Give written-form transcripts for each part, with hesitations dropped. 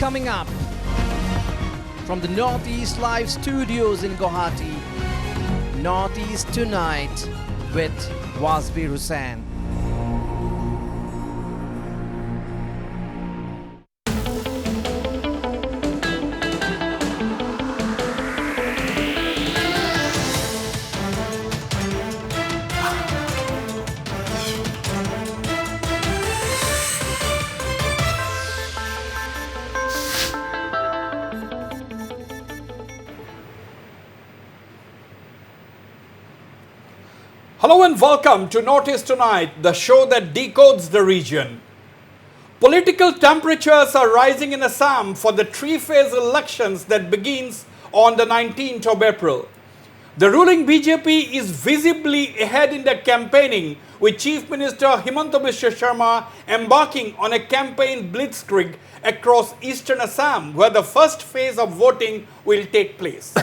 coming up from the Northeast Live Studios in Guwahati. Northeast Tonight with Wasbir Hussain. Hello and welcome to Northeast Tonight, the show that decodes the region. Political temperatures are rising in Assam for the three-phase elections that begins on the 19th of April. The ruling BJP is visibly ahead in the campaigning, with Chief Minister Himanta Biswa Sharma embarking on a campaign blitzkrieg across eastern Assam, where the first phase of voting will take place.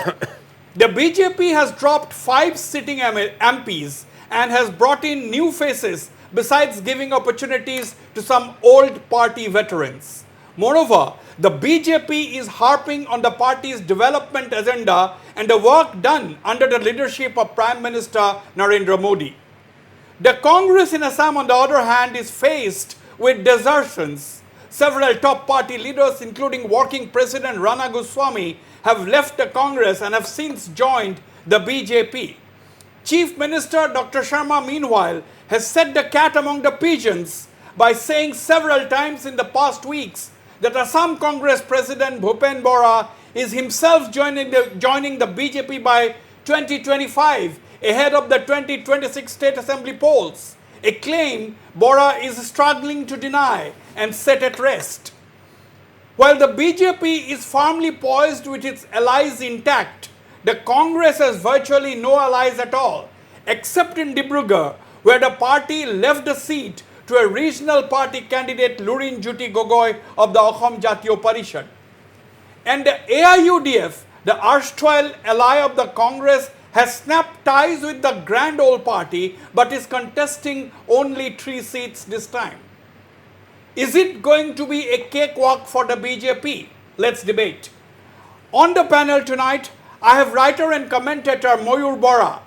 The BJP has dropped 5 sitting MPs and has brought in new faces, besides giving opportunities to some old party veterans. Moreover, the BJP is harping on the party's development agenda and the work done under the leadership of Prime Minister Narendra Modi. The Congress in Assam, on the other hand, is faced with desertions. Several top party leaders, including working President Rana Goswami, have left the Congress and have since joined the BJP. Chief Minister Dr. Sharma, meanwhile, has set the cat among the pigeons by saying several times in the past weeks that Assam Congress President Bhupen Bora is himself joining the BJP by 2025, ahead of the 2026 State Assembly polls, a claim Bora is struggling to deny and set at rest. While the BJP is firmly poised with its allies intact, the Congress has virtually no allies at all, except in Dibrugarh, where the party left the seat to a regional party candidate Lurin Jyoti Gogoi of the Assam Jatiya Parishad. And the Aiudf, the erstwhile ally of the Congress, has snapped ties with the grand old party but is contesting only 3 seats this time. Is it going to be a cakewalk for the BJP? Let's debate. On the panel tonight, I have writer and commentator Mayur Bora.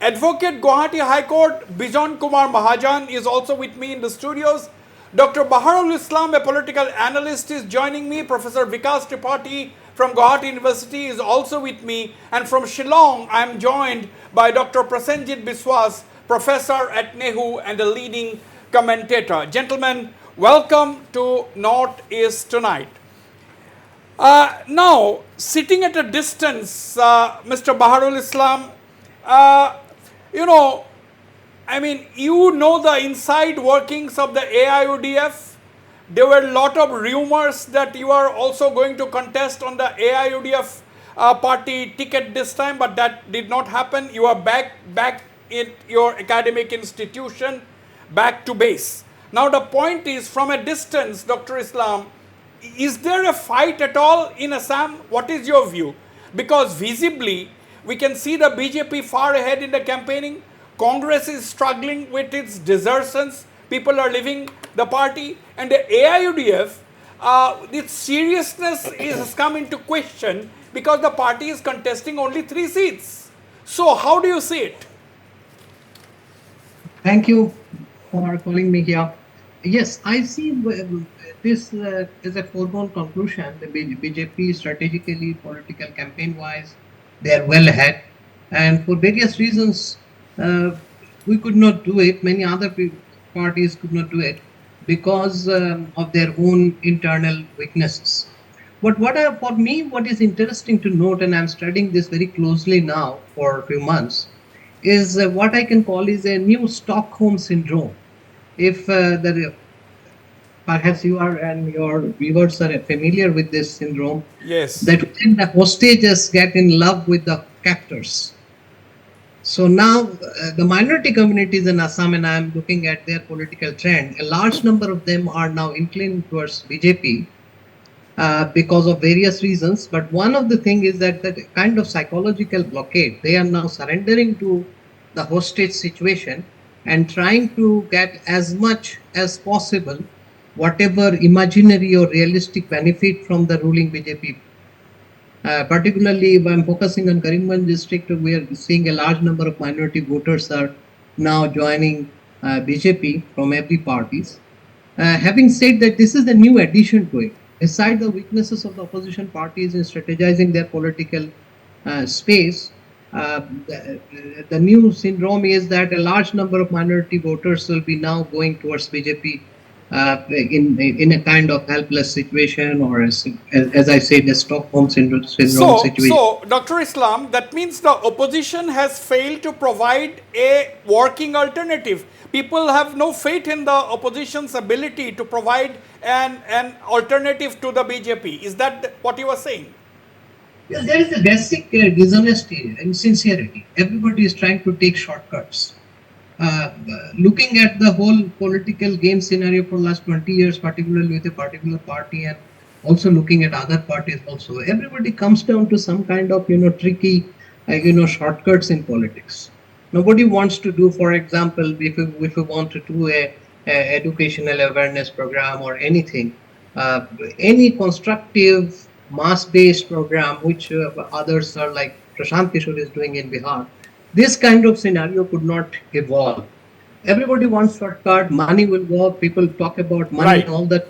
Advocate Guwahati High Court Bijon Kumar Mahajan is also with me in the studios. Dr. Baharul Islam, a political analyst, is joining me. Professor Vikas Tripathi from Guwahati University is also with me. And from Shillong, I am joined by Dr. Prasenjit Biswas, professor at Nehu and a leading commentator. Gentlemen, welcome to Northeast Tonight. Now, sitting at a distance, Mr. Baharul Islam, you know the inside workings of the AIUDF. There were a lot of rumors that you are also going to contest on the AIUDF party ticket this time, but that did not happen. You are back in your academic institution, back to base. Now the point is, from a distance, Dr. Islam, is there a fight at all in Assam? What is your view? Because visibly, we can see the BJP far ahead in the campaigning. Congress is struggling with its desertions. People are leaving the party. And the AIUDF, its seriousness has come into question because the party is contesting only 3 seats. So how do you see it? Thank you for calling me here. Yes, I see this is a foregone conclusion. The BJP strategically, political campaign-wise, they are well ahead. And for various reasons, we could not do it. Many other parties could not do it because of their own internal weaknesses. But for me, what is interesting to note, and I'm studying this very closely now for a few months, is what I can call is a new Stockholm syndrome. If perhaps you are and your viewers are familiar with this syndrome, yes, that when the hostages get in love with the captors. So now the minority communities in Assam, and I am looking at their political trend, a large number of them are now inclined towards BJP because of various reasons. But one of the things is that kind of psychological blockade, they are now surrendering to the hostage situation and trying to get as much as possible whatever imaginary or realistic benefit from the ruling BJP. Particularly, if I'm focusing on Karimganj district, we are seeing a large number of minority voters are now joining BJP from every parties. Having said that, this is the new addition to it. Aside the weaknesses of the opposition parties in strategizing their political space, the new syndrome is that a large number of minority voters will be now going towards BJP in a kind of helpless situation, or as I said, the Stockholm syndrome situation. So, Dr. Islam, that means the opposition has failed to provide a working alternative. People have no faith in the opposition's ability to provide an alternative to the BJP. Is that what you are saying? Yes, there is a basic dishonesty and sincerity. Everybody is trying to take shortcuts. Looking at the whole political game scenario for last 20 years, particularly with a particular party, and also looking at other parties also, everybody comes down to some kind of, tricky, shortcuts in politics. Nobody wants to do, for example, if we want to do a educational awareness program or anything, any constructive mass-based program, which others are like Prashant Kishore is doing in Bihar, this kind of scenario could not evolve. Everybody wants shortcut, money will work, people talk about money Right. and all that.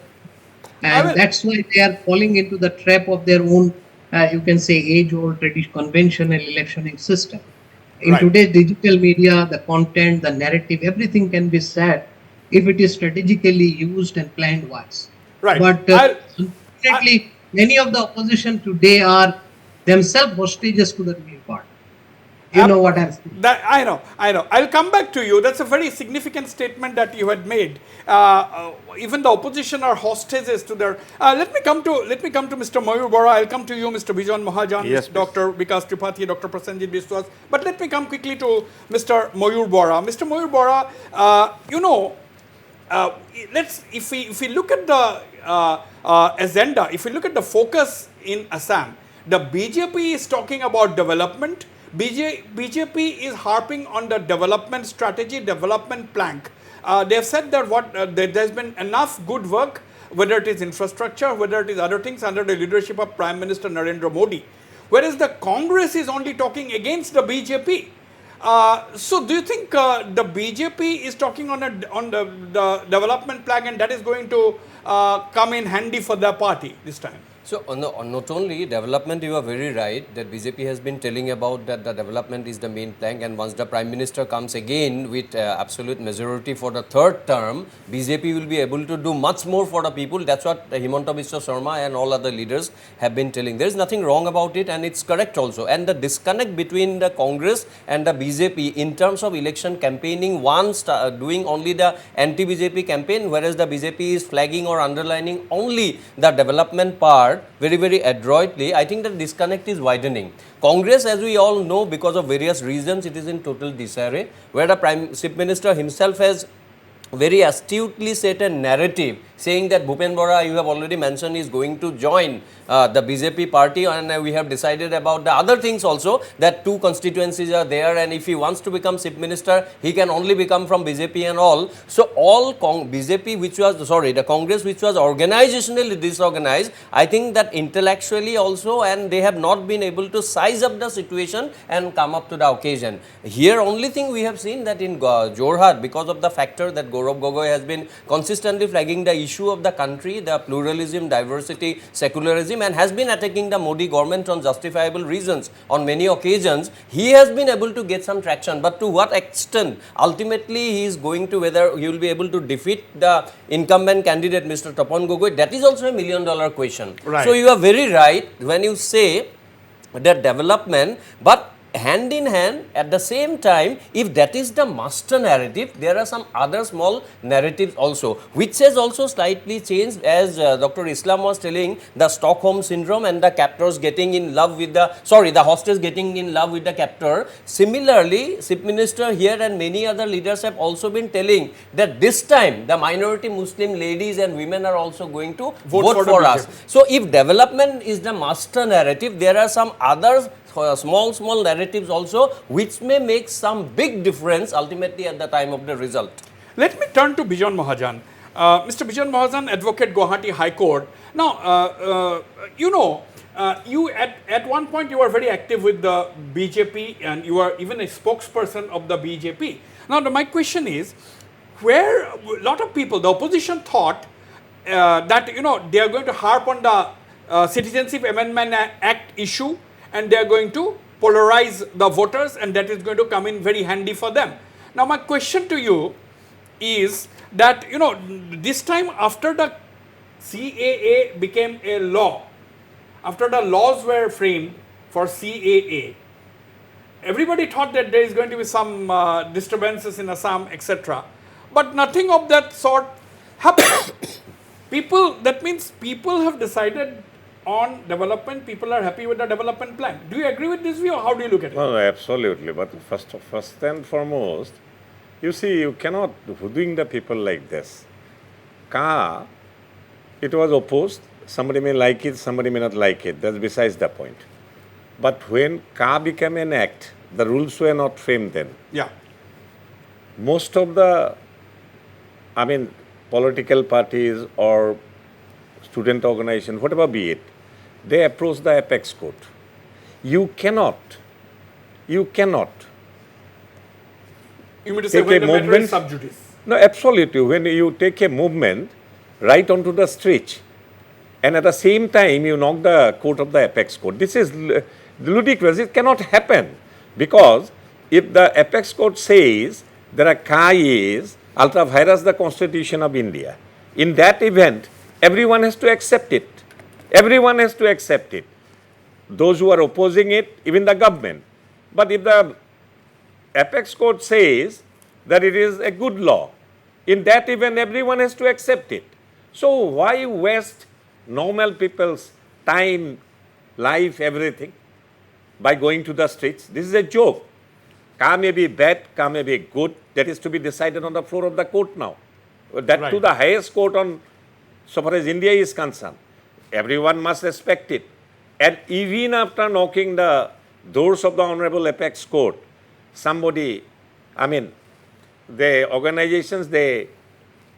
And that's why they are falling into the trap of their own, you can say, age-old conventional electioning system. In Right. today's digital media, the content, the narrative, everything can be said if it is strategically used and planned wise. Right. But unfortunately, many of the opposition today are themselves hostages to the ruling party. You know what I'm saying? I know. I'll come back to you. That's a very significant statement that you had made. Even the opposition are hostages to their. Let me come to Mr. Mayur Bora. I'll come to you, Mr. Bijon Mahajan, Yes, Dr. Vikas Tripathi, Dr. Prasenjit Biswas. But let me come quickly to Mr. Mayur Bora. Mr. Mayur Bora, if we look at the agenda, if we look at the focus in Assam, the BJP is talking about development. BJP is harping on the development strategy, development plank. They have said that there's been enough good work, whether it is infrastructure, whether it is other things, under the leadership of Prime Minister Narendra Modi. Whereas the Congress is only talking against the BJP. So do you think the BJP is talking on the development plank, and that is going to come in handy for their party this time? So, not only development, you are very right that BJP has been telling about that the development is the main plank, and once the Prime Minister comes again with absolute majority for the third term, BJP will be able to do much more for the people. That's what Himanta Biswa Sarma and all other leaders have been telling. There is nothing wrong about it, and it's correct also. And the disconnect between the Congress and the BJP in terms of election campaigning, one doing only the anti-BJP campaign, whereas the BJP is flagging or underlining only the development part very, very adroitly. I think the disconnect is widening. Congress, as we all know, because of various reasons, it is in total disarray, where the Chief Minister himself has very astutely set a narrative saying that Bhupen Bora, you have already mentioned, is going to join the BJP party, and we have decided about the other things also, that 2 constituencies are there, and if he wants to become Chief Minister, he can only become from BJP and all. So all BJP, the Congress, which was organizationally disorganized, I think that intellectually also, and they have not been able to size up the situation and come up to the occasion. Here, only thing we have seen that in Jorhat, because of the factor that Gaurav Gogoi has been consistently flagging the issue of the country, the pluralism, diversity, secularism, and has been attacking the Modi government on justifiable reasons on many occasions, he has been able to get some traction. But to what extent ultimately he is going to, whether he will be able to defeat the incumbent candidate Mr. Tapan Gogoi, that is also $1 million question. Right. So you are very right when you say that development, but hand in hand, at the same time, if that is the master narrative, there are some other small narratives also, which has also slightly changed, as Dr. Islam was telling, the Stockholm syndrome and the captors getting in love with the hostage getting in love with the captor. Similarly, Chief Minister here and many other leaders have also been telling that this time the minority Muslim ladies and women are also going to vote for us. So if development is the master narrative, there are some other small narratives also, which may make some big difference ultimately at the time of the result. Let me turn to Bijon Mahajan. Mr. Bijan Mahajan, Advocate, Guwahati High Court. Now, you at one point you were very active with the BJP and you are even a spokesperson of the BJP. Now, my question is, where a lot of people, the opposition thought that they are going to harp on the Citizenship Amendment Act issue and they are going to polarize the voters and that is going to come in very handy for them. Now, my question to you is that this time after the CAA became a law, after the laws were framed for CAA, everybody thought that there is going to be some disturbances in Assam, etc. But nothing of that sort happened. That means people have decided on development, people are happy with the development plan. Do you agree with this view or how do you look at it? No, absolutely. But first and foremost, you see, you cannot hoodwink the people like this. It was opposed. Somebody may like it, somebody may not like it. That's besides the point. But when became an act, the rules were not framed then. Yeah. Most of the, political parties or student organization, whatever be it, they approach the apex court. You cannot You mean to say take when a the matter is movement. sub judice? No, absolutely. When you take a movement right onto the street, and at the same time you knock the court of the apex court, this is ludicrous. It cannot happen because if the apex court says that a car is ultra vires the Constitution of India, in that event, everyone has to accept it. Everyone has to accept it. Those who are opposing it, even the government. But if the apex court says that it is a good law, in that event, everyone has to accept it. So why waste normal people's time, life, everything by going to the streets? This is a joke. Car may be bad, car may be good. That is to be decided on the floor of the court now. That Right. to the highest court on, so far as India is concerned. Everyone must respect it. And even after knocking the doors of the Honorable Apex Court, somebody, the organizations, they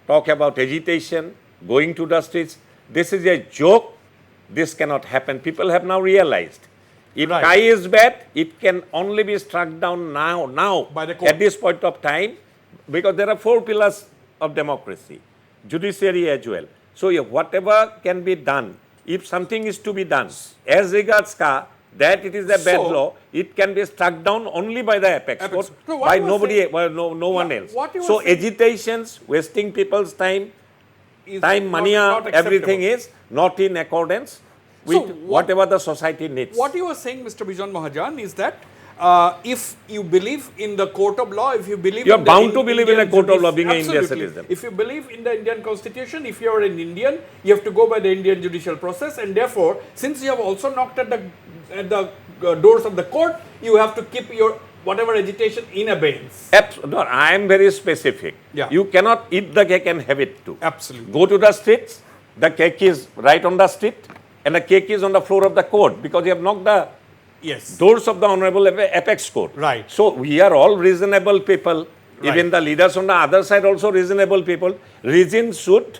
talk about agitation, going to the streets. This is a joke. This cannot happen. People have now realized. If Right. Kai is bad, it can only be struck down now, By the court. at this point of time, because there are 4 pillars of democracy, judiciary as well. So whatever can be done, if something is to be done, as regards Ka, that it is a bad So- law, it can be struck down only by the apex Apex court, court. So what by you were nobody, saying- well, no one Yeah, else. what you were So saying- agitations, wasting people's time, Is money, not everything acceptable. is not in accordance with So whatever the society needs. What you were saying, Mr. Bijan Mahajan, is that if you believe in the court of law, if you believe You are in the bound to believe in a Indian court of law, judici- being an Indian Absolutely. citizen. If you believe in the Indian constitution, if you are an Indian, you have to go by the Indian judicial process, and therefore, since you have also knocked at the doors of the court, you have to keep your whatever agitation in abeyance. No, I am very specific. Yeah. You cannot eat the cake and have it too. Absolutely. Go to the streets, the cake is right on the street, and the cake is on the floor of the court because you have knocked the Yes. doors of the Honorable Apex Court. Right. So we are all reasonable people. Right. Even the leaders on the other side also reasonable people. Reason should,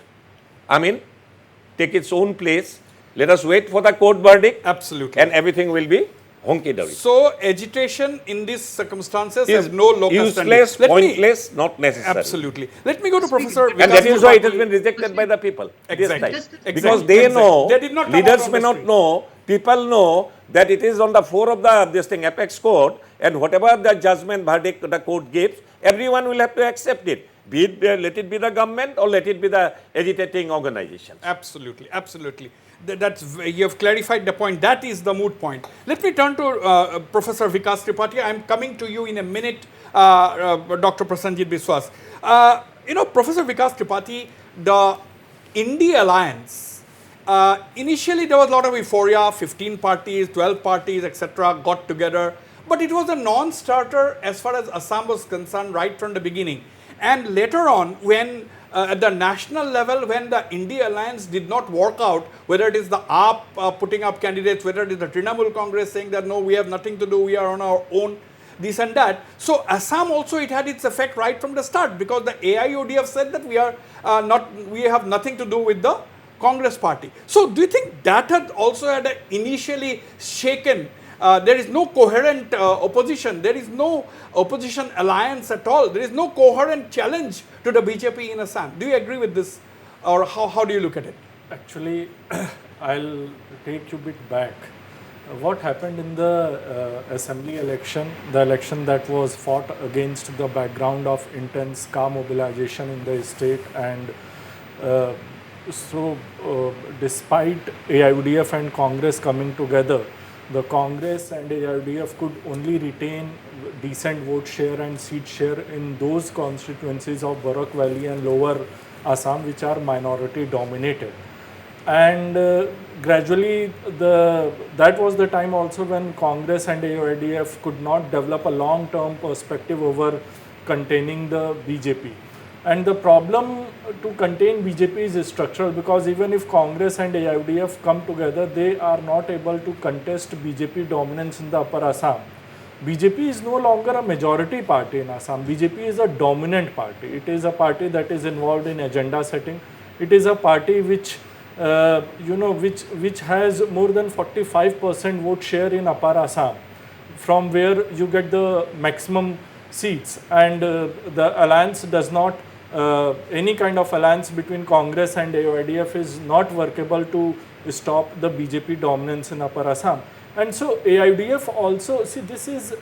take its own place. Let us wait for the court verdict, Absolutely. and everything will be honky-dory. So agitation in these circumstances Is has no locus standi. useless, Let me- pointless, not necessary. Absolutely. Let me go to Professor And that Vikas is why it has Tripathi. been rejected by the people. Exactly. This time. Exactly. Because they Exactly. know, They did not come leaders out on may the not street. know, people know that it is on the floor of the Apex Court, and whatever the judgment verdict the court gives, everyone will have to accept it. Be it, let it be the government or let it be the agitating organization. Absolutely, absolutely. You have clarified the point. That is the moot point. Let me turn to Professor Vikas Tripathi. I am coming to you in a minute, Dr. Prasanjit Biswas. Professor Vikas Tripathi, the India Alliance, initially there was a lot of euphoria, 15 parties, 12 parties, etc. got together. But it was a non-starter as far as Assam was concerned right from the beginning. And later on, when at the national level, when the India Alliance did not work out, whether it is the AAP putting up candidates, whether it is the Trinamool Congress saying that no, we have nothing to do, we are on our own, this and that. So Assam also, it had its effect right from the start, because the AIUDF said that we have nothing to do with the Congress party. So do you think that had also had initially shaken? There is no coherent opposition. There is no opposition alliance at all. There is no coherent challenge to the BJP in Assam. Do you agree with this, or how do you look at it? Actually, I'll take you a bit back. What happened in the assembly election, the election that was fought against the background of intense car mobilization in the state, and despite AIUDF and Congress coming together, the Congress and AIUDF could only retain decent vote share and seat share in those constituencies of Barak Valley and Lower Assam which are minority dominated. And gradually that was the time also when Congress and AIUDF could not develop a long-term perspective over containing the BJP. And the problem to contain BJP is structural, because even if Congress and AIUDF come together, they are not able to contest BJP dominance in the Upper Assam. BJP is no longer a majority party in Assam. BJP is a dominant party. It is a party that is involved in agenda setting. It is a party which which has more than 45% vote share in Upper Assam, from where you get the maximum seats, and the alliance does not, any kind of alliance between Congress and AIUDF is not workable to stop the BJP dominance in Upper Assam. And so AIUDF also, see, this is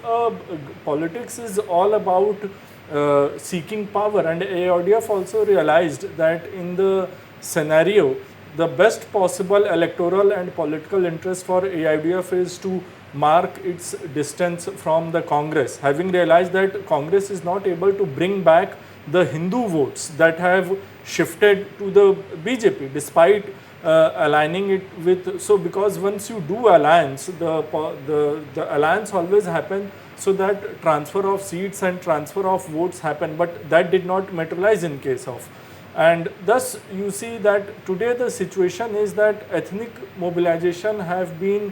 politics is all about seeking power, and AIUDF also realized that in the scenario, the best possible electoral and political interest for AIUDF is to mark its distance from the Congress, having realized that Congress is not able to bring back the Hindu votes that have shifted to the BJP despite aligning it with, so because once you do alliance, the alliance always happen so that transfer of seats and transfer of votes happen, but that did not materialize in case of. And thus you see that today the situation is that ethnic mobilization have been,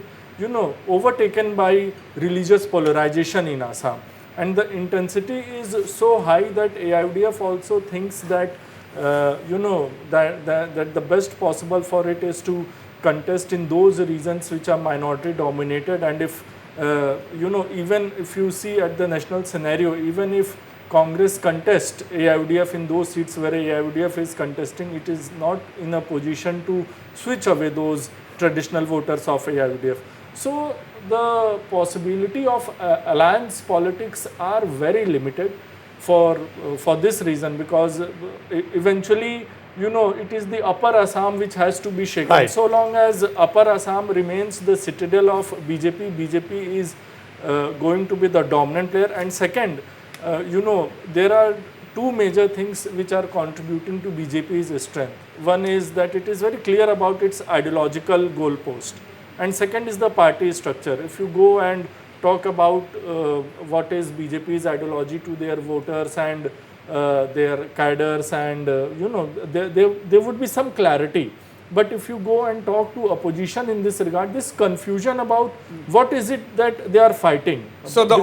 overtaken by religious polarization in Assam. And the intensity is so high that AIUDF also thinks that, that the best possible for it is to contest in those regions which are minority dominated. And if, even if you see at the national scenario, even if Congress contest AIUDF in those seats where AIUDF is contesting, it is not in a position to switch away those traditional voters of AIUDF. So the possibility of alliance politics are very limited for this reason, because eventually, it is the Upper Assam which has to be shaken. Right. So long as Upper Assam remains the citadel of BJP, BJP is going to be the dominant player. And second, there are two major things which are contributing to BJP's strength. One is that it is very clear about its ideological goalpost. And second is the party structure. If you go and talk about what is BJP's ideology to their voters and their cadres, and there would be some clarity. But if you go and talk to opposition in this regard, this confusion about what is it that they are fighting. So the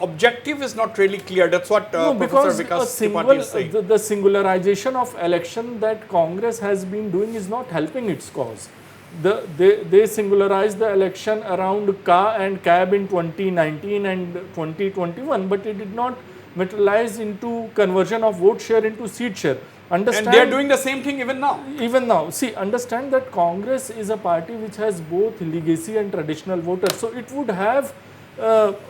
objective is not really clear. That's what Professor Vikas Tripathi is saying. The singularization of election that Congress has been doing is not helping its cause. They singularized the election around Ka and Cab in 2019 and 2021, but it did not materialize into conversion of vote share into seat share. Understand, and they are doing the same thing even now. Even now. See, understand that Congress is a party which has both legacy and traditional voters. So it would have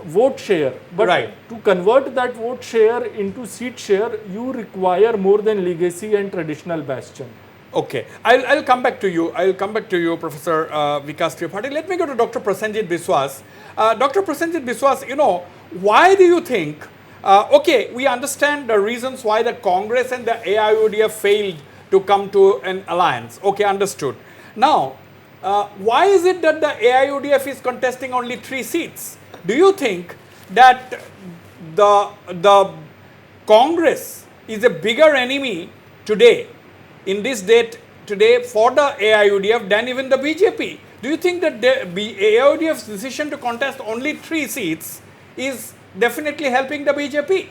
vote share. But right. To convert that vote share into seat share, you require more than legacy and traditional bastion. Okay, I'll come back to you. I'll come back to you, Professor Vikas Tripathi. Let me go to Dr. Prasenjit Biswas. Dr. Prasenjit Biswas, why do you think, okay, we understand the reasons why the Congress and the AIUDF failed to come to an alliance. Okay, understood. Now, why is it that the AIUDF is contesting only 3 seats? Do you think that the Congress is a bigger enemy today, in this date today, for the AIUDF than even the BJP? Do you think that the AIUDF's decision to contest only 3 seats is definitely helping the BJP.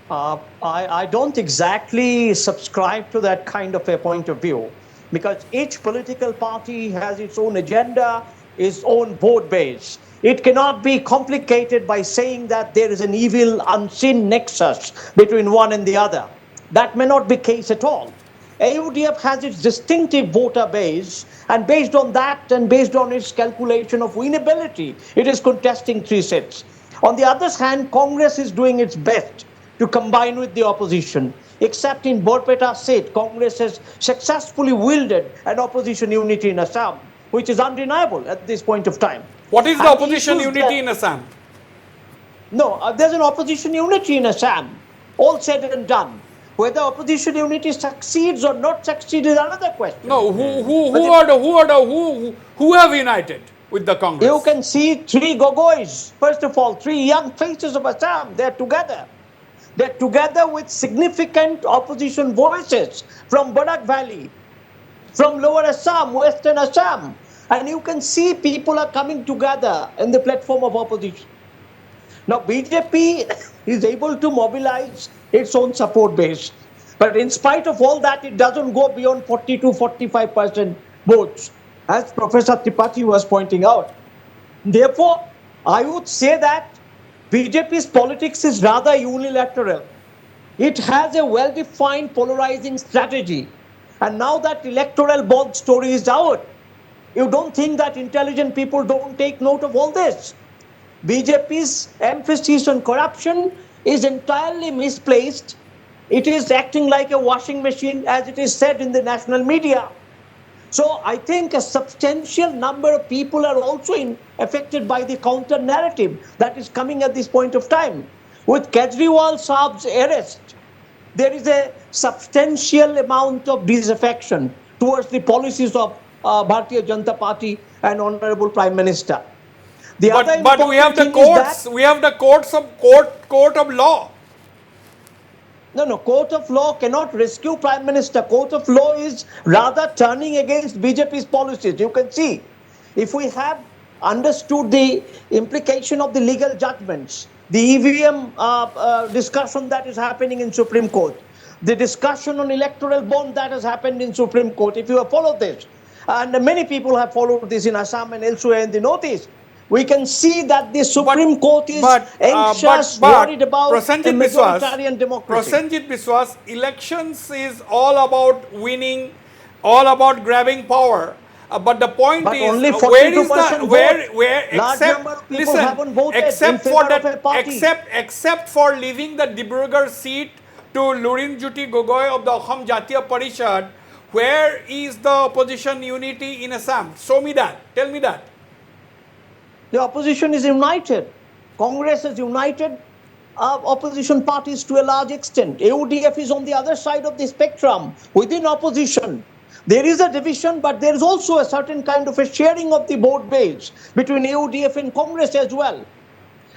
I don't exactly subscribe to that kind of a point of view, because each political party has its own agenda, its own vote base. It cannot be complicated by saying that there is an evil, unseen nexus between one and the other. That may not be the case at all. AUDF has its distinctive voter base, and based on that and based on its calculation of winnability, it is contesting 3 seats. On the other hand, Congress is doing its best to combine with the opposition. Except in Borpeta seat, Congress has successfully wielded an opposition unity in Assam, which is undeniable at this point of time. What is the And opposition issues unity that- in Assam? No, there's an opposition unity in Assam, all said and done. Whether opposition unity succeeds or not succeeds is another question. No, who have united with the Congress? You can see 3 Gogois. First of all, 3 young faces of Assam. They're together. They're together with significant opposition voices from Barak Valley, from Lower Assam, Western Assam. And you can see people are coming together in the platform of opposition. Now, BJP is able to mobilize its own support base. But in spite of all that, it doesn't go beyond 40 to 45% votes, as Professor Tripathi was pointing out. Therefore, I would say that BJP's politics is rather unilateral. It has a well-defined polarizing strategy. And now that electoral bond story is out, you don't think that intelligent people don't take note of all this. BJP's emphasis on corruption is entirely misplaced. It is acting like a washing machine, as it is said in the national media. So I think a substantial number of people are also affected by the counter narrative that is coming at this point of time. With Kejriwal Saab's arrest, there is a substantial amount of disaffection towards the policies of Bharatiya Janata Party and Honorable Prime Minister. But we have the courts. We have the court of law. No, court of law cannot rescue Prime Minister. Court of law is rather turning against BJP's policies. You can see, if we have understood the implication of the legal judgments, the EVM discussion that is happening in Supreme Court, the discussion on electoral bond that has happened in Supreme Court, if you have followed this, and many people have followed this in Assam and elsewhere in the Northeast, we can see that the Supreme Court is anxious, worried about a majoritarian democracy. Prosenjit Biswas, elections is all about winning, all about grabbing power. But the point But is, only where is the 42% where Large number of people haven't voted in favor of a party. except for leaving the Dibrugarh seat to Lurin Jyoti Gogoi of the Assam Jatiya Parishad, where is the opposition unity in Assam? Show me that. Tell me that. The opposition is united. Congress is united. Opposition parties to a large extent. AUDF is on the other side of the spectrum within opposition. There is a division, but there is also a certain kind of a sharing of the vote base between AUDF and Congress as well.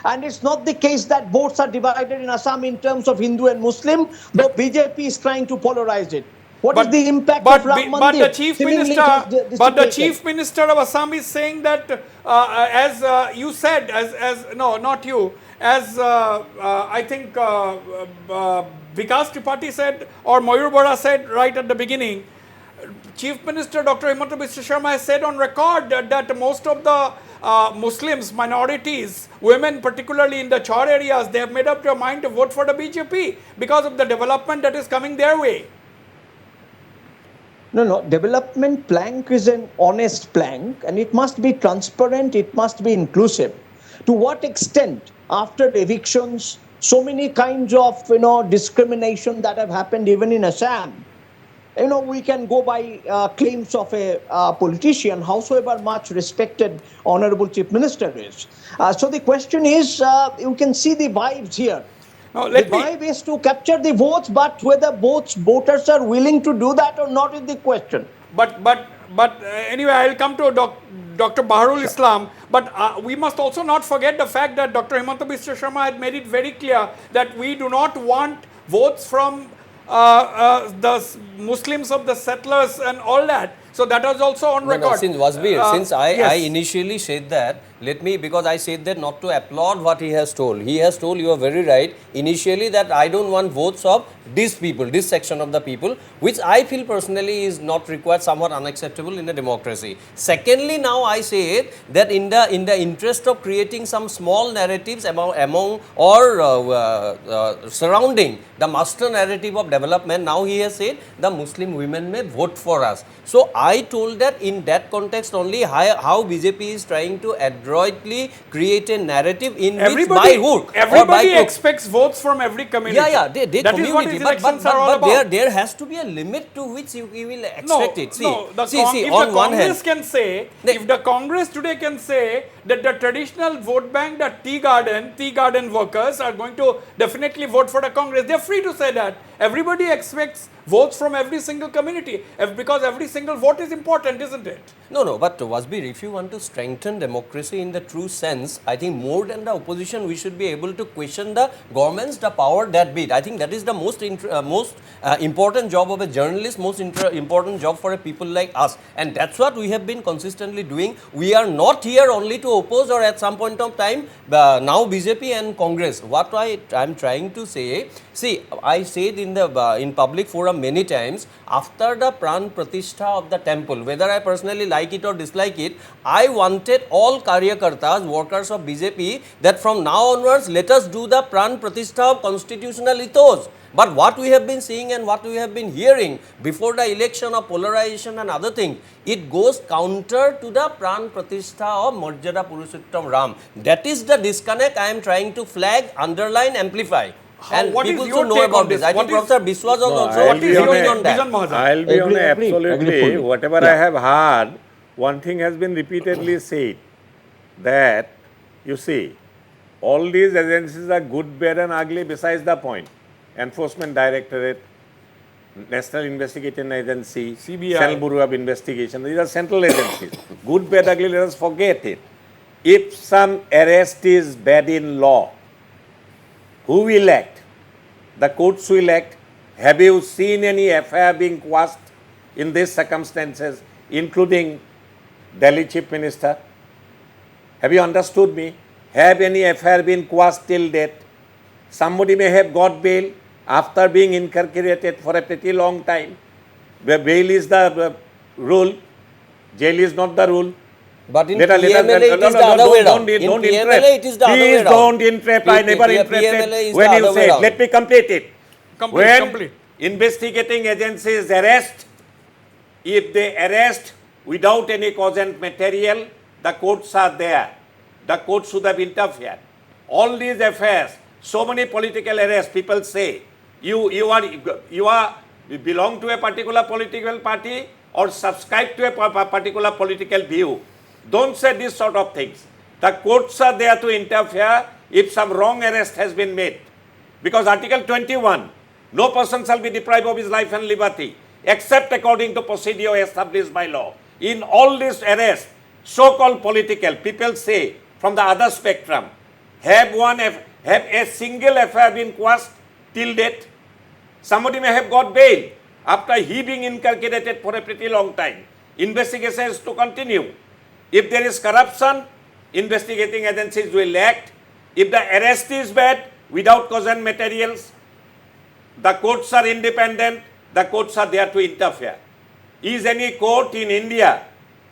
And it's not the case that votes are divided in Assam in terms of Hindu and Muslim, though BJP is trying to polarize it. What is the impact of Ram Mandir? But the chief minister of Assam is saying that, as you said, no, not you, as I think Vikas Tripathi said, or Mayur Bora said right at the beginning, Chief Minister Dr. Himanta Biswa Sharma has said on record that most of the Muslims, minorities, women particularly in the Char areas, they have made up their mind to vote for the BJP because of the development that is coming their way. No, development plank is an honest plank, and it must be transparent, it must be inclusive. To what extent, after evictions, so many kinds of, discrimination that have happened even in Assam, we can go by claims of a politician, howsoever much respected Honorable Chief Minister is. So the question is, you can see the vibes here. Now, the vibe is to capture the votes, but whether voters are willing to do that or not is the question. But anyway, I'll come to Dr. Baharul Islam. But we must also not forget the fact that Dr. Himanta Biswa Sharma had made it very clear that we do not want votes from the Muslims of the settlers and all that. So that was also on record. No, since Wasbir, since I yes. initially said that, let me, because I said that not to applaud what he has told. He has told, you are very right, initially that I don't want votes of these people, this section of the people, which I feel personally is not required, somewhat unacceptable in a democracy. Secondly, now I say that in the interest of creating some small narratives among or surrounding the master narrative of development, now he has said the Muslim women may vote for us. So I told that in that context only how BJP is trying to adroitly create a narrative in which by hook or by Everybody crook. expects votes from every community. Yeah, they That is what community, these but elections are all about. there has to be a limit to which you will expect it. See, No, see, if on the one Congress hand, can say, if the Congress today can say that the traditional vote bank, the tea garden workers are going to definitely vote for the Congress, they're free to say that. Everybody expects votes from every single community because every single vote is important, isn't it? no, but Wasbir, if you want to strengthen democracy in the true sense, I think more than the opposition, we should be able to question the governments, the power that be. I think that is the most important job of a journalist, most important job for a people like us. And that's what we have been consistently doing. We are not here only to oppose or at some point of time, now BJP and Congress. What I am trying to say, see, I said in public forum many times, after the Pran Pratishtha of the temple, whether I personally like it or dislike it, I wanted all Karyakartas, workers of BJP, that from now onwards, let us do the Pran Pratishtha of constitutional ethos. But what we have been seeing and what we have been hearing before the election of polarization and other things, it goes counter to the Pran Pratishtha of Marjada Purushottam Ram. That is the disconnect I am trying to flag, underline, amplify. And what is people your should know take on about this? this. I think Professor Biswas was also I'll be on working a- on that. Bijan Mahajan. I'll be on Agree, a agree absolutely, fully. whatever I have heard, one thing has been repeatedly said, that you see, all these agencies are good, bad and ugly besides the point. Enforcement Directorate, National Investigation Agency, CBI. Central Bureau of Investigation, these are central agencies. Good, bad, ugly, let us forget it. If some arrest is bad in law, who will act? The courts will act. Have you seen any FIR being quashed in these circumstances, including Delhi Chief Minister? Have you understood me? Have any FIR been quashed till date? Somebody may have got bail after being incarcerated for a pretty long time. Where bail is the rule, jail is not the rule. But in Later, PMLA, it no, is no, the other way don't round. In interrupt. PMLA, it is the other way Please round. don't interrupt. I never PMLA interrupted is when the you other way said. round. Let me complete it. When Complete. investigating agencies arrest, if they arrest without any cogent material, the courts are there. The courts should have interfered. All these affairs, so many political arrests, people say, you belong to a particular political party or subscribe to a particular political view. Don't say these sort of things. The courts are there to interfere if some wrong arrest has been made. Because Article 21, no person shall be deprived of his life and liberty except according to procedure established by law. In all these arrests, so-called political, people say from the other spectrum, have a single affair been quashed till date? Somebody may have got bail after he being incarcerated for a pretty long time. Investigations to continue. If there is corruption, investigating agencies will act. If the arrest is bad, without cogent materials, the courts are independent, the courts are there to interfere. Is any court in India,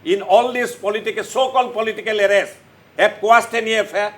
in all these so-called political arrests, have quashed any affair?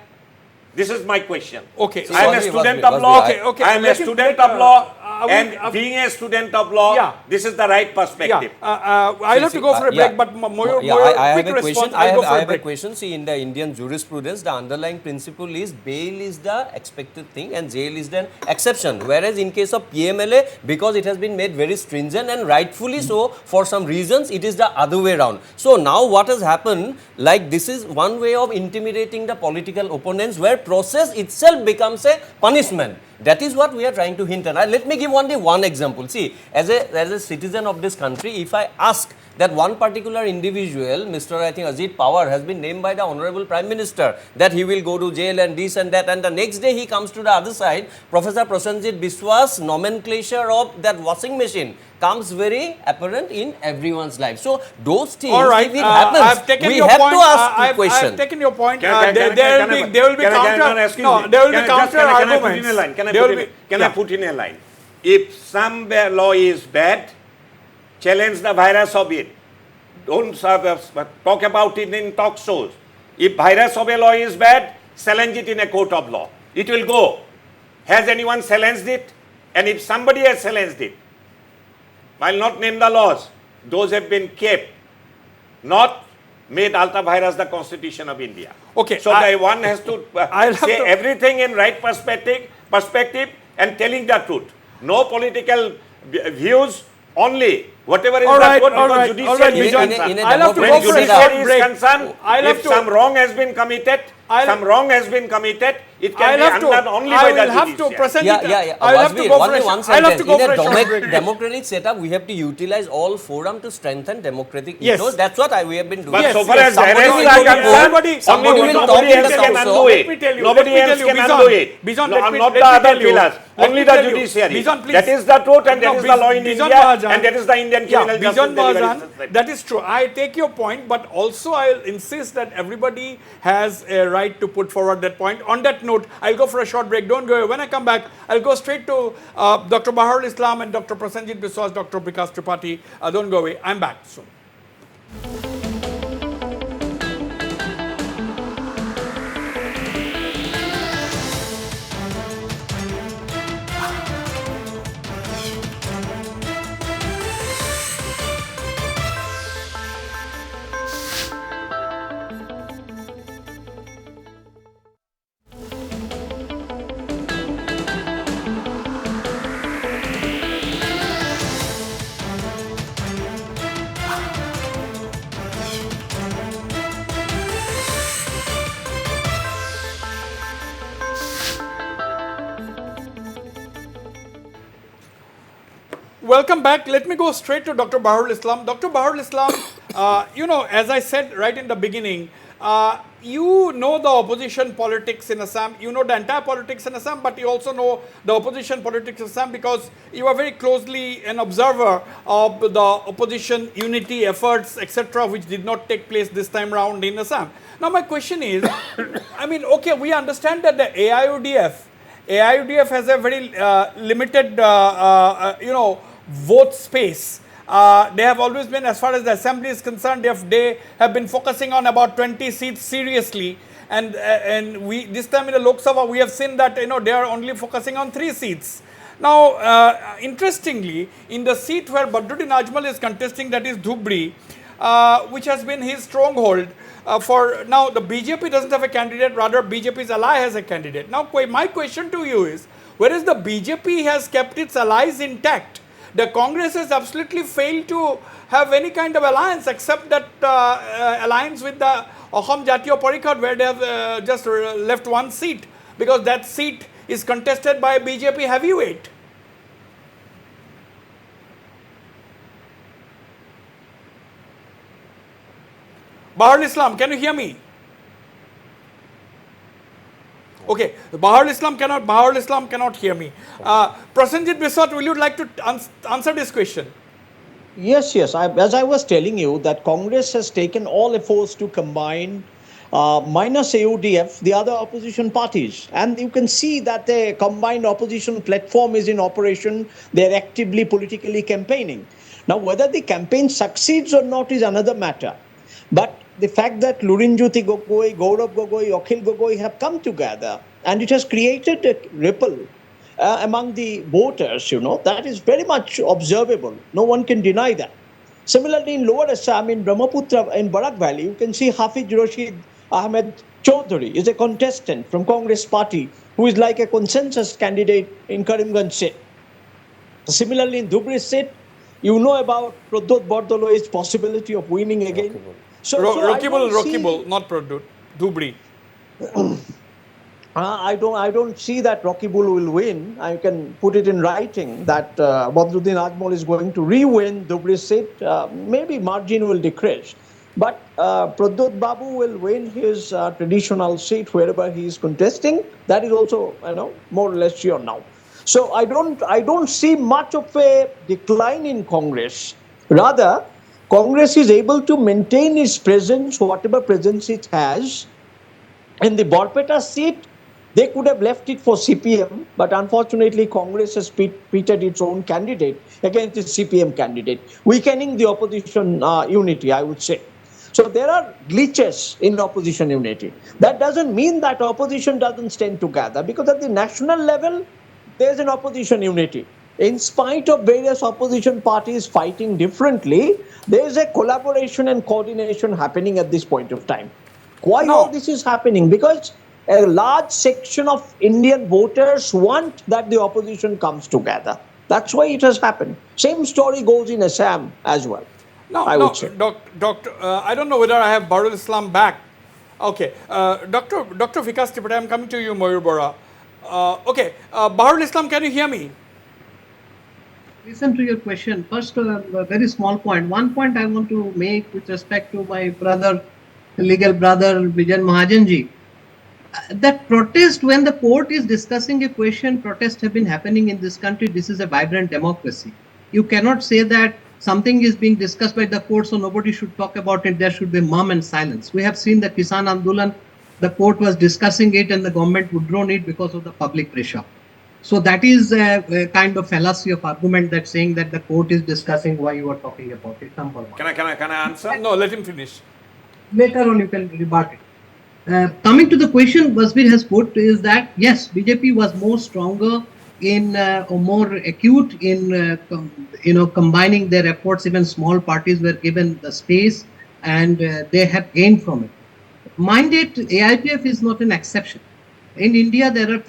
This is my question. Okay. I am a Wasbir, student Wasbir, of law. Okay, I am a let him student take, of law. I will- And being a student of law, Yeah. this is the right perspective. I'll have to go for a break, but more I have quick a response. question. I'll go for I a have a break. question. See, in the Indian jurisprudence, the underlying principle is bail is the expected thing and jail is the exception. Whereas in case of PMLA, because it has been made very stringent and rightfully so, for some reasons, it is the other way around. So now what has happened, like this is one way of intimidating the political opponents where process itself becomes a punishment. That is what we are trying to hint at. Let me give only one example. See, as a citizen of this country, if I ask that one particular individual, Mr. I think Ajit Pawar, has been named by the Honorable Prime Minister that he will go to jail and this and that, and the next day he comes to the other side, Professor Prasenjit Biswas' nomenclature of that washing machine comes very apparent in everyone's life. So those things, All right, if it happens, I've taken we your have point. to ask the I've question. taken your point. Can I put in a line? If some law is bad, challenge the virus of it. Don't talk about it in talk shows. If virus of a law is bad, challenge it in a court of law. It will go. Has anyone challenged it? And if somebody has challenged it, I'll not name the laws. Those have been kept, not made ultra virus the constitution of India. Okay, So one has to say everything in right perspective and telling the truth. No political views, only whatever is the truth, because judiciary is concerned. I'll have to When go for a short judiciary is break. concerned, if some wrong has been committed, it can be undone only by the judiciary. I'll have to go for a short break. In a democratic setup, we have to utilize all forum to strengthen democratic Yes. ethos. That's what we have been doing. But so far as Somebody arrests will are go to concerned, court, somebody will talk nobody in the else can council. undo Let me it. tell you, Nobody let me else tell you, can Bizon, undo it. Bizon, No, let me- not let the me other tell you. pillars. Let Only me the tell you. judiciary. Bizon, please. That is the truth and No, that is the law in Bizon India Mahajan. and that is the Indian criminal justice Bizon delivery Mahajan, system. that is true. I take your point, but also I'll insist that everybody has a right to put forward that point. On that note, I'll go for a short break. Don't go away. When I come back, I'll go straight to Dr. Baharul Islam and Dr. Prasenjit Biswas, Dr. Vikas Tripathi. Don't go away. I'm back soon. Welcome back. Let me go straight to Dr. Baharul Islam. Dr. Baharul Islam, as I said right in the beginning, you know the opposition politics in Assam. You know the entire politics in Assam, but you also know the opposition politics in Assam because you are very closely an observer of the opposition unity efforts, etc., which did not take place this time round in Assam. Now, my question is, we understand that the AIUDF has a very limited, vote space. They have always been, as far as the assembly is concerned, they have been focusing on about 20 seats seriously. And we this time in the Lok Sabha, we have seen that they are only focusing on 3 seats. Now, interestingly, in the seat where Badruddin Ajmal is contesting, that is Dhubri, which has been his stronghold. For now, the BJP doesn't have a candidate, rather BJP's ally has a candidate. Now, my question to you is, whereas the BJP has kept its allies intact, the Congress has absolutely failed to have any kind of alliance except that alliance with the Assam Jatiya Parishad, where they have just left 1 seat, because that seat is contested by BJP heavyweight. Baharul Islam, can you hear me? Okay, Baharul Islam cannot hear me. Prasenjit Biswas, will you like to answer this question? Yes. As I was telling you, that Congress has taken all efforts to combine, minus AUDF, the other opposition parties. And you can see that the combined opposition platform is in operation. They're actively politically campaigning. Now, whether the campaign succeeds or not is another matter. But the fact that Lurinjyoti Gogoi, Gaurav Gogoi, Akhil Gogoi have come together, and it has created a ripple among the voters, that is very much observable. No one can deny that. Similarly, in Lower Assam, in Brahmaputra, in Barak Valley, you can see Hafiz Rashid Ahmed Chaudhary is a contestant from Congress party who is like a consensus candidate in Karimganj seat. Similarly, in Dhubri seat, you know about Pradot Bardoloi's possibility of winning again. Rokibul, not Pradot, Dhubri. I don't see that Rocky Bull will win. I can put it in writing that Badruddin Ajmal is going to re-win Dhubri's seat. Maybe margin will decrease, but Pradyut Babu will win his traditional seat wherever he is contesting. That is also, more or less sure now. So I don't see much of a decline in Congress. Rather, Congress is able to maintain its presence, whatever presence it has. In the Borpeta seat, they could have left it for CPM, but unfortunately, Congress has pitted its own candidate against the CPM candidate, weakening the opposition unity, I would say. So there are glitches in opposition unity. That doesn't mean that opposition doesn't stand together, because at the national level, there's an opposition unity. In spite of various opposition parties fighting differently, there's a collaboration and coordination happening at this point of time. Why all this is happening? Because a large section of Indian voters want that the opposition comes together. That's why it has happened. Same story goes in Assam as well. I would say. Doctor, I don't know whether I have Baharul Islam back. Okay, Dr. Vikas Tripathi, I'm coming to you, Mayur Bora. Okay, Baharul Islam, can you hear me? Listen to your question. First, a very small point. One point I want to make with respect to my brother, legal brother Bijan Mahajanji. That protest, when the court is discussing a question, protests have been happening in this country. This is a vibrant democracy. You cannot say that something is being discussed by the court, so nobody should talk about it. There should be mum and silence. We have seen the Kisan Andolan, the court was discussing it and the government withdrawn it because of the public pressure. So that is a kind of fallacy of argument that saying that the court is discussing why you are talking about it. Number one. Can I answer? No, let him finish. Later on you can rebut it. Coming to the question Wasbir has put is that yes, BJP was more stronger in or more acute in combining their efforts. Even small parties were given the space and they have gained from it. Mind it, AIPF is not an exception. In India, there are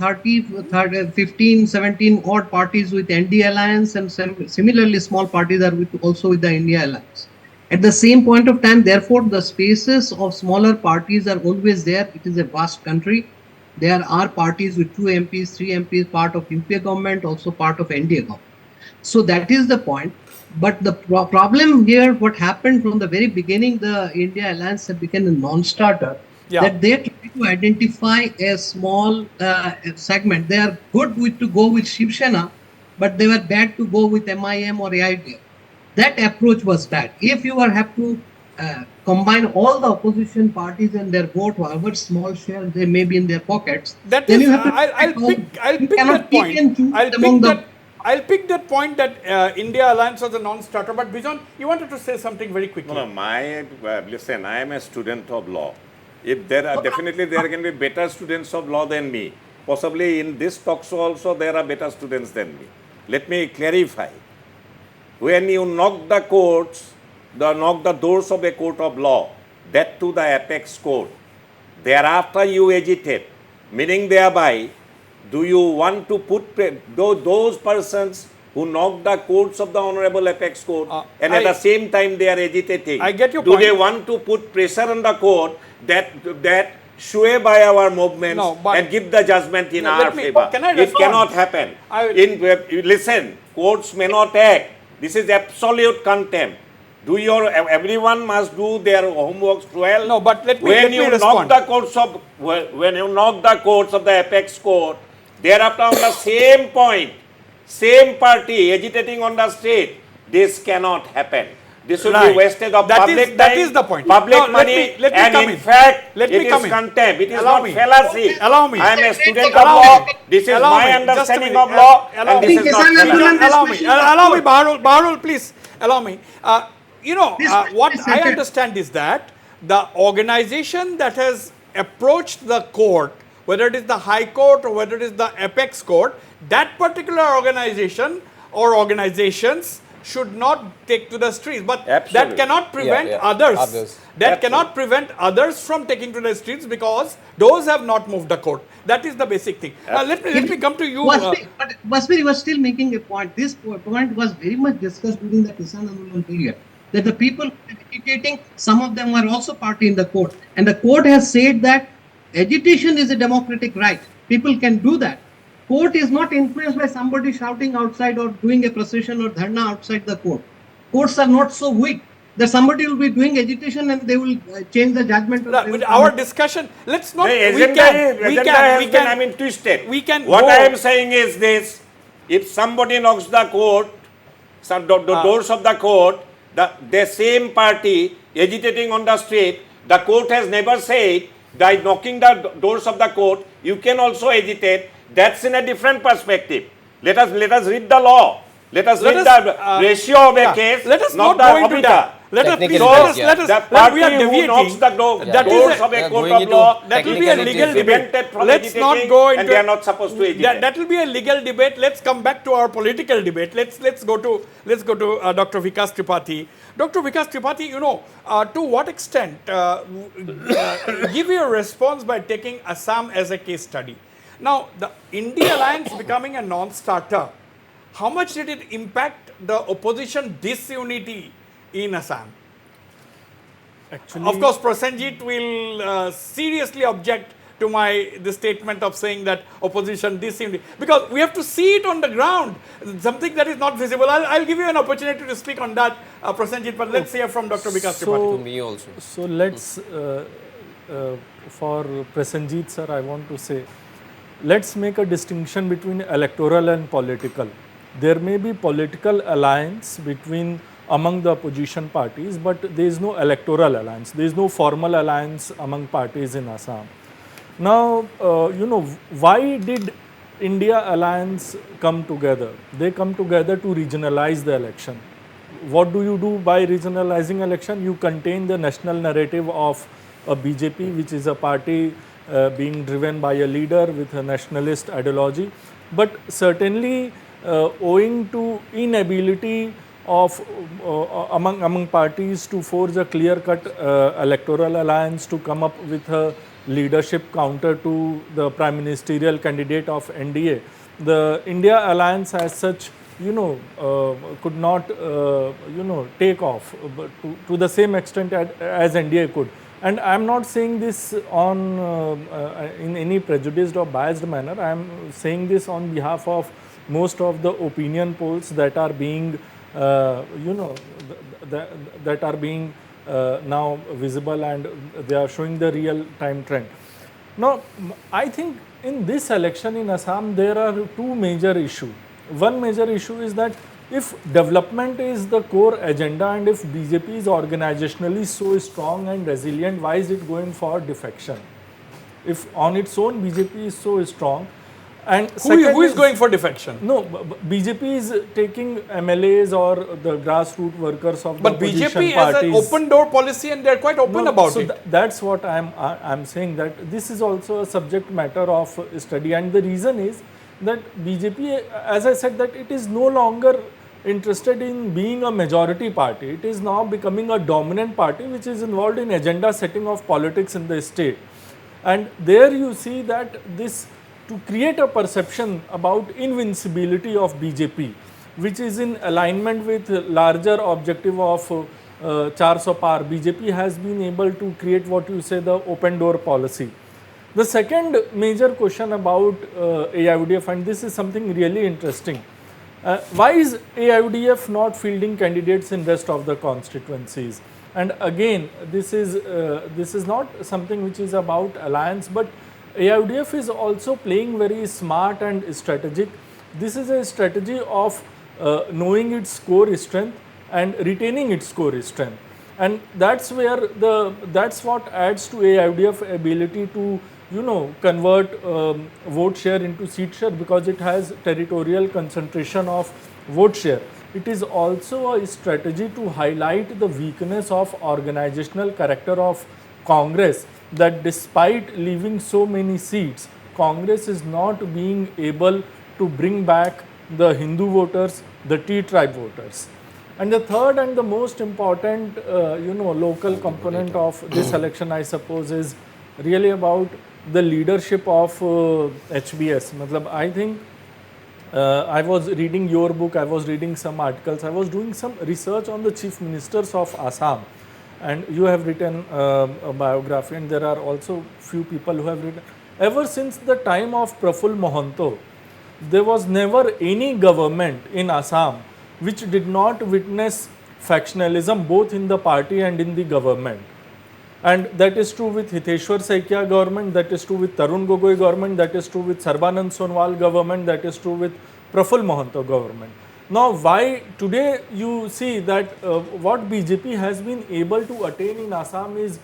15, 17 odd parties with ND Alliance, and similarly small parties are also with the India Alliance. At the same point of time, therefore, the spaces of smaller parties are always there. It is a vast country. There are parties with 2 MPs, 3 MPs, part of UPA government, also part of NDA government. So that is the point. But the problem here, what happened from the very beginning, the India Alliance have become a non-starter. Yeah. That they try to identify a small segment. They are good to go with Shiv Sena, but they were bad to go with MIM or AIDF. That approach was bad. If you have to combine all the opposition parties and their vote, however small share they may be in their pockets, that then is, you have to I'll pick that point. I'll pick that point that India Alliance was a non-starter. But Bijan, you wanted to say something very quickly. No, listen, I am a student of law. If there are definitely there can be better students of law than me. Possibly in this talk show also there are better students than me. Let me clarify. When you knock the courts, knock the doors of a court of law, that to the apex court, thereafter you agitate, meaning thereby, do you want to put those persons who knock the courts of the Honorable Apex Court and at the same time they are agitating? I get your point. Do they want to put pressure on the court that sway by our movements and give the judgment in our favor? It cannot happen. Listen, courts may not act. This is absolute contempt. Everyone must do their homeworks well. No, but let me respond. When you knock the courts of the Apex Court, thereafter on the same point, same party agitating on the street, this cannot happen. This will be wasted of public time, that is the point. Public money, and in fact, it is contempt. It is not fallacy. Allow me. I am a student of law. This is my understanding of law, and this is not fallacy. Allow me, Baharul, please. Allow me. What I understand is that the organization that has approached the court, whether it is the High Court or whether it is the Apex Court, that particular organization or organizations should not take to the streets. But that cannot prevent others. That cannot prevent others from taking to the streets because those have not moved the court. That is the basic thing. Let me come to you. Wasbir was still making a point. This point was very much discussed during the Kisan Andolan period. That the people agitating, some of them were also party in the court. And the court has said that agitation is a democratic right. People can do that. Court is not influenced by somebody shouting outside or doing a procession or dharna outside the court. Courts are not so weak that somebody will be doing agitation and they will change the judgment. No, but our discussion, let's not, The we agenda, has been, can, twisted. we can What go- I am saying is this: if somebody knocks the court, the doors of the court, the same party agitating on the street, the court has never said by knocking the doors of the court, you can also agitate. That's in a different perspective. Let us read the law. Let us read the ratio of a case. Let us not not the go into obita. that. Let us, please, Technically, let us, yeah. let us, The let- party we are who deviating. knocks the That is doors a- of a Yeah, court going of into law, that will be a technicalities. legal debate. prevented from Let's not agitating, go into and they are not supposed to agitate. that will be a legal debate. Let's come back to our political debate. Let's go to Dr. Vikas Tripathi. Dr. Vikas Tripathi, you know, to what extent give your response by taking Assam as a case study. Now, the India alliance becoming a non-starter, how much did it impact the opposition disunity in Assam? Actually, Of course, Prasenjit will seriously object to the statement of saying that opposition disunity, because we have to see it on the ground, something that is not visible. I'll give you an opportunity to speak on that, Prasenjit, but let's hear from Dr. Vikas Tripathi. To me also. So let's, for Prasenjit sir, I want to say, let's make a distinction between electoral and political. There may be political alliance among the opposition parties, but there is no electoral alliance. There is no formal alliance among parties in Assam. Now, you know, why did India alliance come together? They come together to regionalize the election. What do you do by regionalizing election? You contain the national narrative of a BJP, which is a party being driven by a leader with a nationalist ideology. But certainly, owing to inability of among parties to forge a clear-cut electoral alliance to come up with a leadership counter to the prime ministerial candidate of NDA, the India alliance as such, you know, could not, you know, take off to the same extent as NDA could. And I am not saying this in any prejudiced or biased manner. I am saying this on behalf of most of the opinion polls that are being, you know, that are being now visible, and they are showing the real-time trend. Now, I think in this election in Assam, there are two major issues. One major issue is that if development is the core agenda and if BJP is organizationally so strong and resilient, why is it going for defection? If on its own BJP is so strong, and Who is going for defection? No, BJP is taking MLAs or the grassroots workers of the But opposition BJP has an parties. open door policy and they're quite open No, about so it. That's what I'm saying, that this is also a subject matter of study, and the reason is that BJP, as I said, that it is no longer interested in being a majority party. It is now becoming a dominant party which is involved in agenda setting of politics in the state. And there you see that this, to create a perception about invincibility of BJP, which is in alignment with larger objective of 400 par, BJP has been able to create what you say the open door policy. The second major question about AIUDF, and this is something really interesting. Why is AIUDF not fielding candidates in rest of the constituencies? And again, this is not something which is about alliance, but AIUDF is also playing very smart and strategic. This is a strategy of knowing its core strength and retaining its core strength, and that's where that's what adds to AIUDF ability to, you know, convert vote share into seat share, because it has territorial concentration of vote share. It is also a strategy to highlight the weakness of organizational character of Congress, that despite leaving so many seats, Congress is not being able to bring back the Hindu voters, the T tribe voters. And the third and the most important, you know, local component of this election, I suppose, is really about the leadership of HBS. Matlab, I think I was reading your book, I was reading some articles, I was doing some research on the chief ministers of Assam, and you have written a biography, and there are also few people who have written. ever since the time of Praful Mohanto, there was never any government in Assam which did not witness factionalism both in the party and in the government. And that is true with Hiteshwar Saikia government, that is true with Tarun Gogoi government, that is true with Sarbanand Sonowal government, that is true with Praful Mohanto government. Now, why today you see that what BJP has been able to attain in Assam is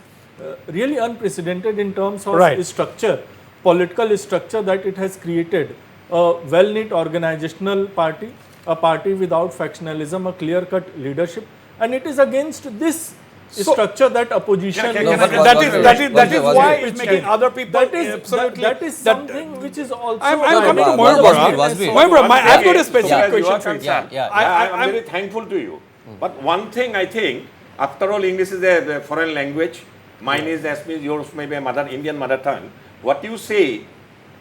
really unprecedented in terms of Right. structure, political structure that it has created. A well-knit organizational party, a party without factionalism, a clear-cut leadership, and it is against this structure that opposition That is was why it? it's making other people absolutely. that is something which is also I'm Right, coming to Wasbir, Moyur Wasbir. Bora. I've got a So specific as you are question for you. concerned, Yeah. I'm very thankful to you. But one thing I think, after all, English is a foreign language. Mine is Assamese, yours may be a Indian mother tongue. What you say,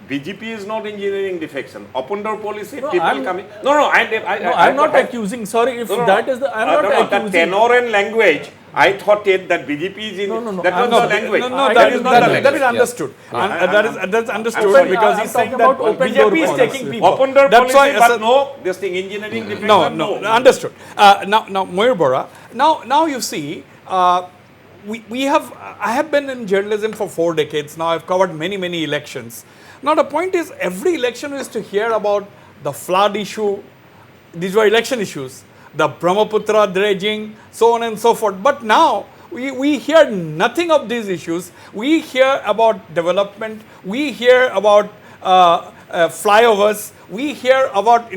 BJP is not engineering defection. Open door policy, No, people I'm- coming. I'm not accusing. Sorry, if that is the. I'm not The accusing. tenor and language, I thought it that BJP is in. No. That was No, the language. That is language. understood. That's understood sorry, because I'm he's saying talking that about open door BJP is policy. taking people. Open door That's policy, why but no, this thing engineering defection. No, understood. Now, Moyur Bora. Now you see, I have been in journalism for 4 decades now. I've covered many elections. Now the point is, every election is to hear about the flood issue. These were election issues. The Brahmaputra dredging, so on and so forth. But now we hear nothing of these issues. We hear about development. We hear about flyovers. We hear about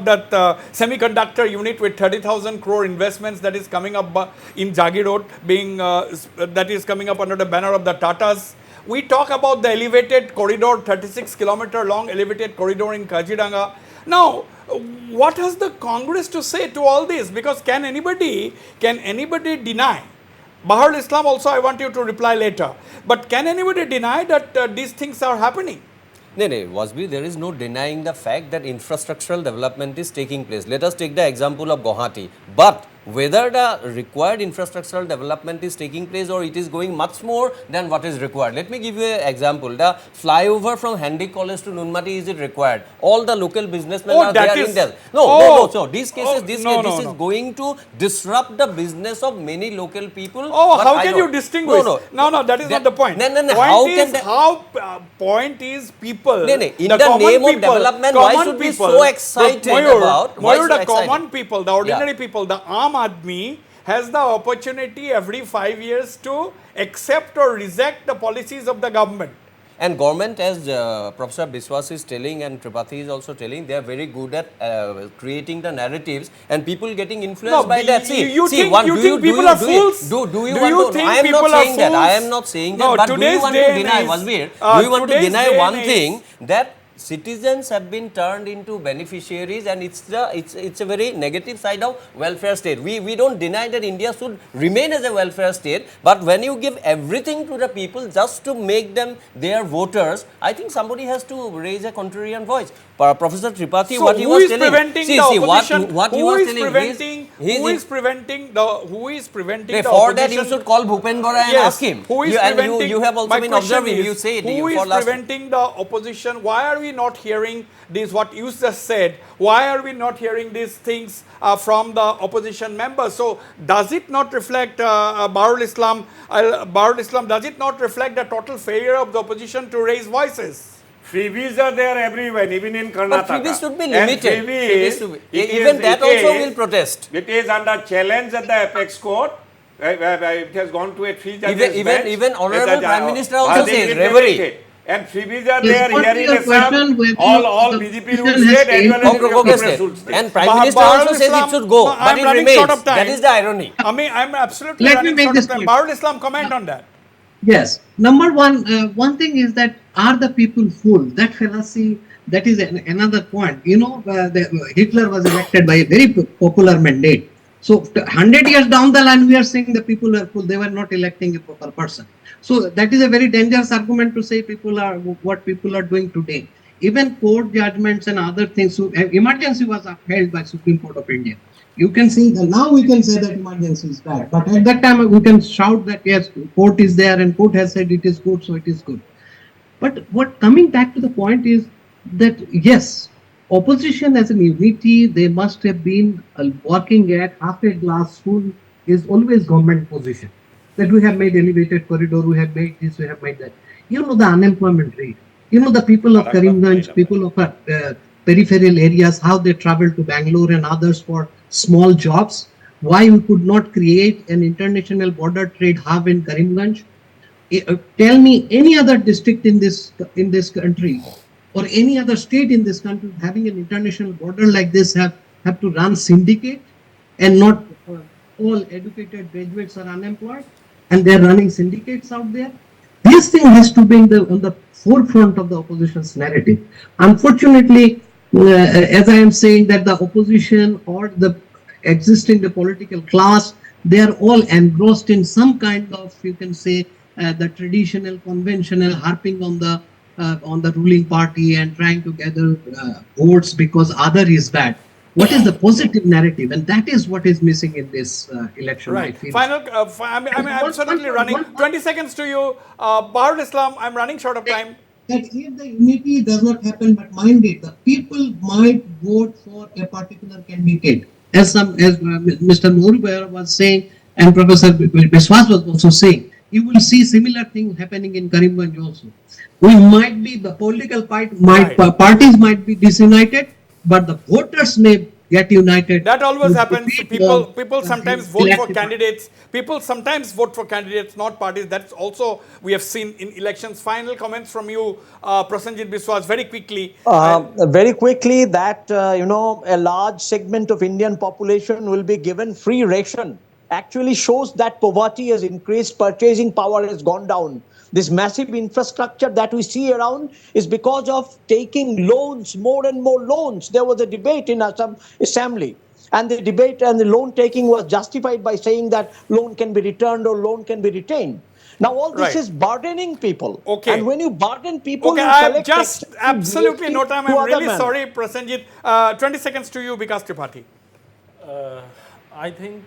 that semiconductor unit with 30,000 crore investments that is coming up in Jagi Road, being that is coming up under the banner of the Tatas. We talk about the elevated corridor, 36-kilometer long elevated corridor in Kaziranga. Now, what has the Congress to say to all this? Because can anybody deny? Baharul Islam also, I want you to reply later. But can anybody deny that these things are happening? No, Wasbir, there is no denying the fact that infrastructural development is taking place. Let us take the example of Guwahati. But whether the required infrastructural development is taking place or it is going much more than what is required. Let me give you an example. The flyover from Handy College to Nunmati, is it required? All the local businessmen are there in there. No. So these cases, this is going to disrupt the business of many local people. Oh, how can you distinguish? No, that is not the point. Point is people. In the name of development, why should we be so excited about? The common people, the ordinary people, the Aam Aadmi has the opportunity every 5 years to accept or reject the policies of the government. And government, as Professor Biswas is telling and Tripathi is also telling, they are very good at creating the narratives and people getting influenced by that. You think people are fools? Do you want to? I am not saying that. I am not saying that. But do you want to deny, Wasbir? Do you want to deny one thing, that citizens have been turned into beneficiaries, and it's a very negative side of welfare state. We don't deny that India should remain as a welfare state, but when you give everything to the people just to make them their voters, I think somebody has to raise a contrarian voice. Professor Tripathi, So what he who was is telling, preventing the opposition? what he Who was is telling, preventing the for opposition? that you should call Bhupen Bora and ask him. Who is you have also my been question observing. is, You say it. who is preventing the opposition? Why are we not hearing this? What you just said. Why are we not hearing these things from the opposition members? So does it not reflect Baharul Islam? Does it not reflect the total failure of the opposition to raise voices? Freebies are there everywhere, even in Karnataka. But freebies should be limited. Even that also will protest. It is under challenge at the apex court. It has gone to a three judges bench. Even Honorable Prime Minister also says reverie. And freebies are there here in question Assam. whether All the BJP opposition rules has state as well as Congress rules state. And Prime Minister also says it should go, but I'm it running remains. short of time. That is the irony. I'm absolutely Let me running make short this of time. point. Baharul Islam, comment on that. Yes. Number one thing is that are the people fooled? That fallacy, that is another point. Hitler was elected by a very popular mandate. So 100 years down the line, we are saying the people are fooled. They were not electing a proper person. So that is a very dangerous argument to say what people are doing today. Even court judgments and other things. So emergency was upheld by Supreme Court of India. You can see that now we can say that emergency is bad, but at that time we can shout that yes, court is there and court has said it is good, so it is good. But what coming back to the point is that yes, opposition as an unity, they must have been working at half a glass full is always government position. That we have made elevated corridor, we have made this, we have made that. You know the unemployment rate. You know the people of Karimganj, people of peripheral areas, how they travel to Bangalore and others for small jobs. Why we could not create an international border trade hub in Karimganj? Tell me any other district in this country or any other state in this country having an international border like this have to run syndicate and not all educated graduates are unemployed and they're running syndicates out there. This thing has to be on the forefront of the opposition's narrative. Unfortunately, as I am saying that the opposition or the existing the political class, they are all engrossed in some kind of, you can say, the traditional, conventional harping on the ruling party and trying to gather votes because other is bad. What is the positive narrative? And that is what is missing in this election. Right. I feel. Final, I'm absolutely running. 20 seconds to you. Bahar Islam, I'm running short of time. That if the unity does not happen, but mind it, the people might vote for a particular candidate. As Mr. Noor was saying, and Professor Biswas was also saying, you will see similar thing happening in Karimganj also. We might be, the political parties might be disunited, but the voters may get united. That always happens. People sometimes vote for candidates. People sometimes vote for candidates, not parties. That's also we have seen in elections. Final comments from you, Prasenjit Biswas, very quickly. Very quickly, that a large segment of Indian population will be given free ration actually shows that poverty has increased, purchasing power has gone down. This massive infrastructure that we see around is because of taking loans, more and more loans. There was a debate in Assam Assembly, and the debate and the loan taking was justified by saying that loan can be returned or loan can be retained. Now all this is burdening people. Okay. And when you burden people, okay, you I have collect just absolutely no time. I'm really men. sorry, Prasenjit. 20 seconds to you, Vikas Tripathi. I think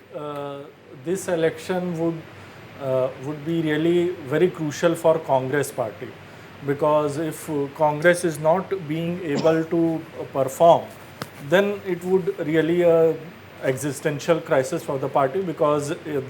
this election would be really very crucial for Congress party, because if Congress is not being able to perform, then it would really existential crisis for the party, because in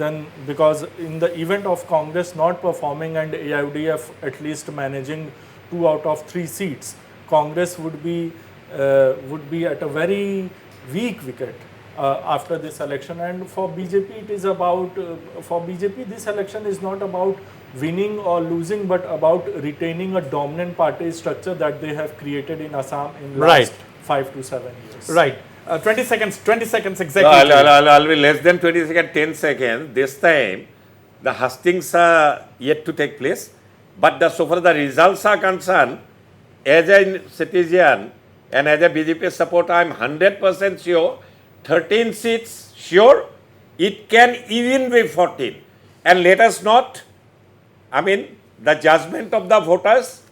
the event of Congress not performing and AIUDF at least managing 2 out of 3 seats, Congress would be at a very weak wicket after this election. And for BJP, it is about for BJP this election is not about winning or losing, but about retaining a dominant party structure that they have created in Assam in last 5 to 7 years. Right. 20 seconds exactly. I'll be less than 20 seconds, 10 seconds. This time, the hustings are yet to take place. But so far the results are concerned, as a citizen and as a BJP supporter, I am 100% sure, 13 seats sure, it can even be 14. And let us not, the judgment of the voters,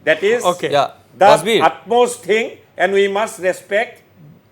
that is the Wasbir. utmost thing, and we must respect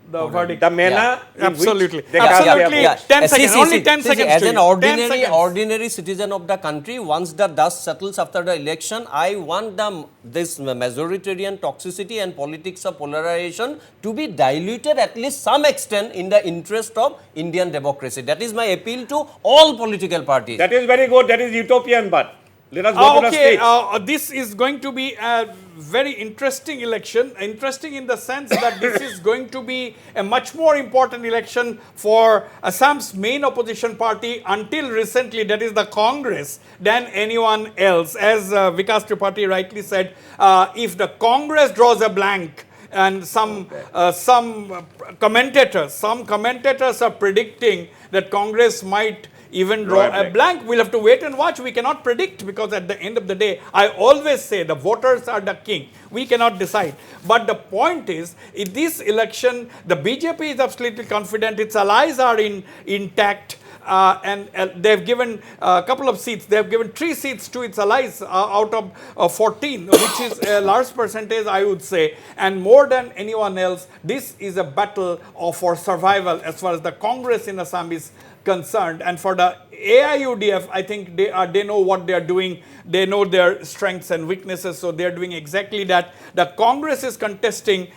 the verdict. the manner in Absolutely. which they cast their vote. 10 seconds. Only 10 seconds. As to an you. ordinary citizen of the country, once the dust settles after the election, I want this majoritarian toxicity and politics of polarization to be diluted at least some extent in the interest of Indian democracy. That is my appeal to all political parties. That is very good. That is utopian, but let us go to the stage. This is going to be a very interesting election. Interesting in the sense that this is going to be a much more important election for Assam's main opposition party until recently, that is the Congress, than anyone else. As Vikas Tripathi rightly said, if the Congress draws a blank, and some commentators are predicting that Congress might even draw a blank. We'll have to wait and watch. We cannot predict, because at the end of the day, I always say the voters are the king. We cannot decide. But the point is, in this election, the BJP is absolutely confident. Its allies are intact. And they've given a couple of seats. They've given 3 seats to its allies out of 14, which is a large percentage, I would say. And more than anyone else, this is a battle for survival as far as the Congress in Assam is concerned. And for the AIUDF, I think they know what they are doing. They know their strengths and weaknesses, so they are doing exactly that. The Congress is contesting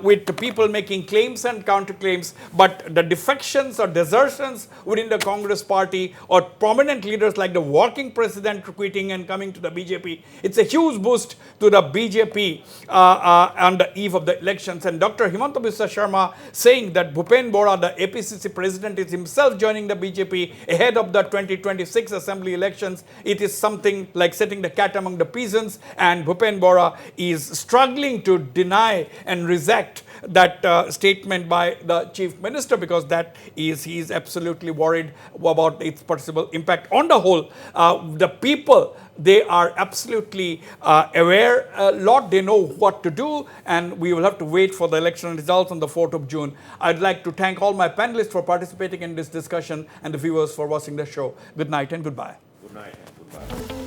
with the people making claims and counterclaims, but the defections or desertions within the Congress party or prominent leaders like the working president quitting and coming to the BJP, it's a huge boost to the BJP on the eve of the elections. And Dr. Himanta Biswa Sharma saying that Bhupen Bora, the APCC president, is himself joining the BJP ahead of the 2026 assembly elections. It is something like setting the cat among the pigeons, and Bhupen Bora is struggling to deny and reject that statement by the chief minister, because he is absolutely worried about its possible impact on the whole. The people, they are absolutely aware a lot. They know what to do, and we will have to wait for the election results on the 4th of June. I'd like to thank all my panelists for participating in this discussion and the viewers for watching the show. Good night and goodbye. Good night and goodbye.